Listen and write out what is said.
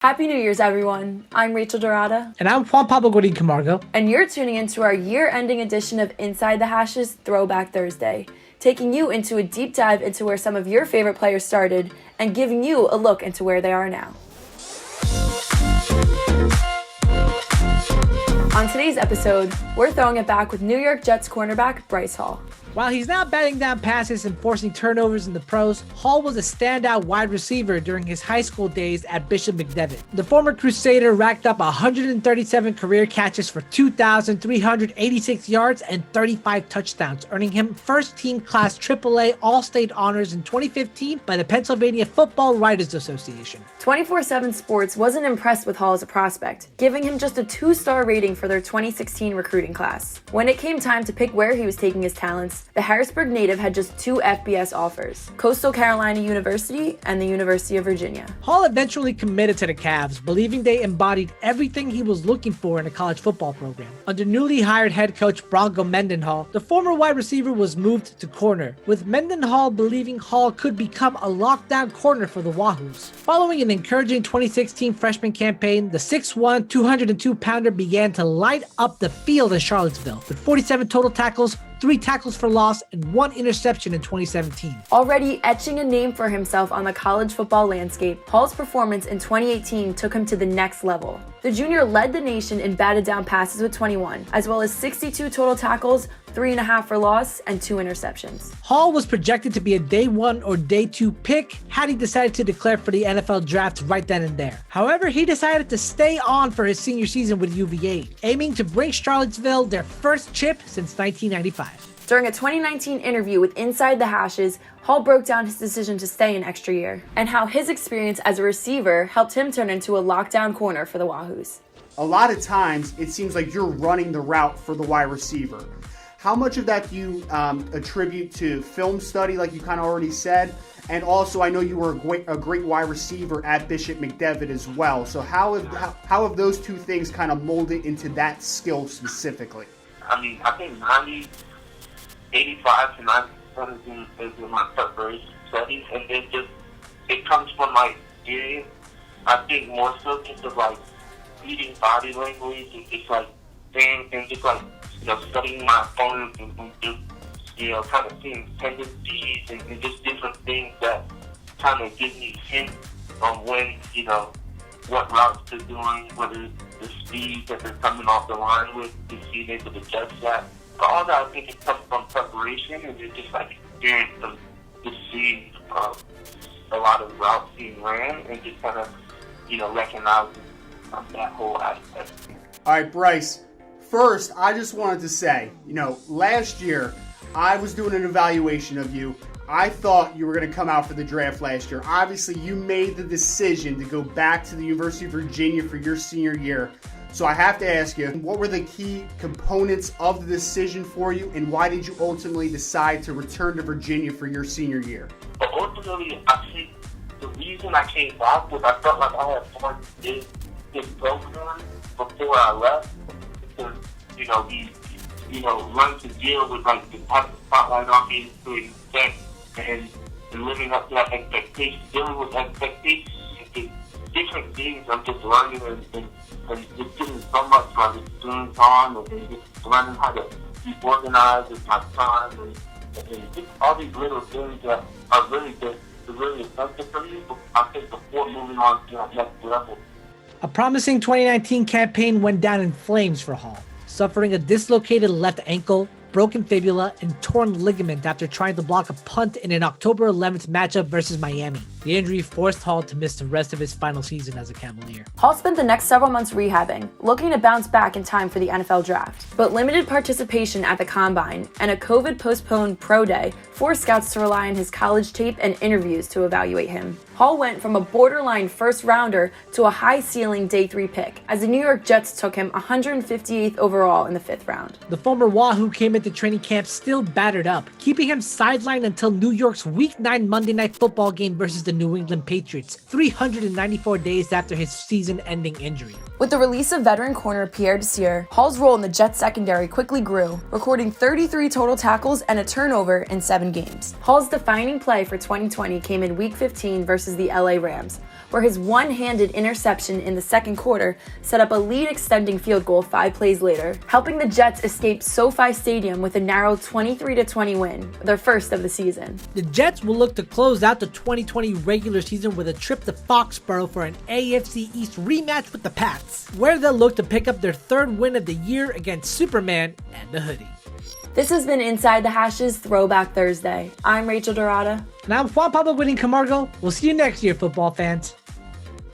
Happy New Year's, everyone. I'm Rachel Dorada. And I'm Juan Pablo Godin Camargo. And you're tuning into our year-ending edition of Inside the Hashes Throwback Thursday, taking you into a deep dive into where some of your favorite players started and giving you a look into where they are now. On today's episode, we're throwing it back with New York Jets cornerback Bryce Hall. While he's now batting down passes and forcing turnovers in the pros, Hall was a standout wide receiver during his high school days at Bishop McDevitt. The former Crusader racked up 137 career catches for 2,386 yards and 35 touchdowns, earning him first-team class AAA All-State honors in 2015 by the Pennsylvania Football Writers Association. 24/7 Sports wasn't impressed with Hall as a prospect, giving him just a 2-star rating for their 2016 recruiting class. When it came time to pick where he was taking his talents, the Harrisburg native had just 2 FBS offers, Coastal Carolina University and the University of Virginia. Hall eventually committed to the Cavs, believing they embodied everything he was looking for in a college football program. Under newly hired head coach Bronco Mendenhall, the former wide receiver was moved to corner, with Mendenhall believing Hall could become a lockdown corner for the Wahoos. Following an encouraging 2016 freshman campaign, the 6'1", 202-pounder began to light up the field in Charlottesville, with 47 total tackles, 3 tackles for loss, and 1 interception in 2017. Already etching a name for himself on the college football landscape, Hall's performance in 2018 took him to the next level. The junior led the nation in batted down passes with 21, as well as 62 total tackles, 3.5 for loss, and 2 interceptions. Hall was projected to be a day 1 or day 2 pick had he decided to declare for the NFL draft right then and there. However, he decided to stay on for his senior season with UVA, aiming to bring Charlottesville their first chip since 1995. During a 2019 interview with Inside the Hashes, Hall broke down his decision to stay an extra year and how his experience as a receiver helped him turn into a lockdown corner for the Wahoos. A lot of times, it seems like you're running the route for the wide receiver. How much of that do you attribute to film study, like you kind of already said? And also, I know you were a great wide receiver at Bishop McDevitt as well. So how have those two things kind of molded into that skill specifically? I think 85 to 90% is in my preparation studies, and it comes from my experience. I think more so just of reading body language and just saying and just studying my opponent and just kind of seeing tendencies and just different things that kind of give me hints on when what routes they're doing, whether the speed that they're coming off the line with, just being able to judge that. But all that I think it comes from preparation and just experience of just seeing a lot of routes being ran and just kind of recognizing that whole aspect. All right, Bryce. First, I just wanted to say, last year I was doing an evaluation of you. I thought you were going to come out for the draft last year. Obviously, you made the decision to go back to the University of Virginia for your senior year. So I have to ask you, what were the key components of the decision for you, and why did you ultimately decide to return to Virginia for your senior year? But ultimately, I think the reason I came back was I felt like I had fun this program before I left. Because, we learned to deal with the type of spotlight on me to an extent and living up to that expectation, dealing with expectations and different things I'm just learning and just getting so much experience on and just learning how to be organized with my time and just all these little things that are really effective for me, I think, before moving on to that next level. A promising 2019 campaign went down in flames for Hall, suffering a dislocated left ankle, broken fibula, and torn ligament after trying to block a punt in an October 11th matchup versus Miami. The injury forced Hall to miss the rest of his final season as a Cavalier. Hall spent the next several months rehabbing, looking to bounce back in time for the NFL draft. But limited participation at the Combine and a COVID-postponed pro day forced scouts to rely on his college tape and interviews to evaluate him. Hall went from a borderline first-rounder to a high-ceiling day 3 pick, as the New York Jets took him 158th overall in the 5th round. The former Wahoo came into training camp still battered up, keeping him sidelined until New York's Week 9 Monday Night Football game versus the the New England Patriots 394 days after his season-ending injury. With the release of veteran corner Pierre Desir, Hall's role in the Jets secondary quickly grew, recording 33 total tackles and a turnover in 7 games. Hall's defining play for 2020 came in Week 15 versus the LA Rams, where his one-handed interception in the second quarter set up a lead-extending field goal 5 plays later, helping the Jets escape SoFi Stadium with a narrow 23-20 win, their first of the season. The Jets will look to close out the 2020 regular season with a trip to Foxborough for an AFC East rematch with the Pats, where they'll look to pick up their 3rd win of the year against Superman and the Hoodie. This has been Inside the Hashes Throwback Thursday. I'm Rachel Dorada. And I'm Juan Pablo Winning Camargo. We'll see you next year, football fans.